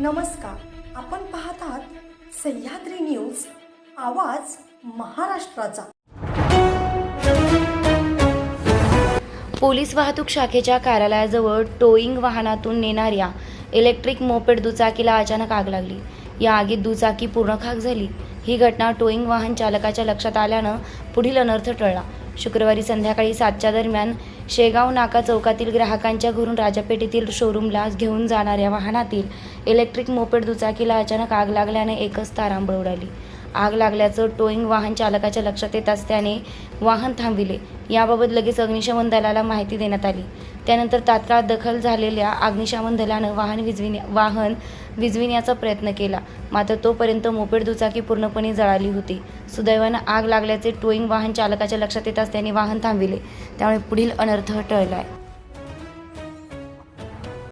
नमस्कार, आपण पाहत आहात सह्याद्री न्यूज, आवाज महाराष्ट्राचा। पोलीस वाहतूक शाखेच्या कार्यालयाजवळ टोईंग वाहनातून नेणाऱ्या इलेक्ट्रिक मोपेड दुचाकीला अचानक आग लागली। या आगीत दुचाकी पूर्ण खाक झाली। ही घटना टोईंग वाहन चालकाच्या लक्षात आल्यानं पुढील अनर्थ टळला। शुक्रवारी संध्याकाळी 7च्या दरम्यान शेगाव नाका चौकातील ग्राहकांच्या घरून राजापेठ येथील शोरूमला घेऊन जाणाऱ्या वाहनातील इलेक्ट्रिक मोपेड दुचाकीला अचानक आग लागल्याने एकच तारांबळ उडाली। आग लागल्याचं टोईंग वाहन चालकाच्या लक्षात येताच त्याने वाहन थांबविले। याबाबत लगेच अग्निशमन दलाला माहिती देण्यात आली। त्यानंतर तात्काळ दखल झालेल्या अग्निशमन दलानं वाहन विझविण्याचा प्रयत्न केला, मात्र तोपर्यंत मोपेड दुचाकी पूर्णपणे जळाली होती। सुदैवानं आग लागल्याचे टोईंग वाहन चालकाच्या लक्षात येताच त्याने वाहन थांबविले, त्यामुळे पुढील अनर्थ टळलाय।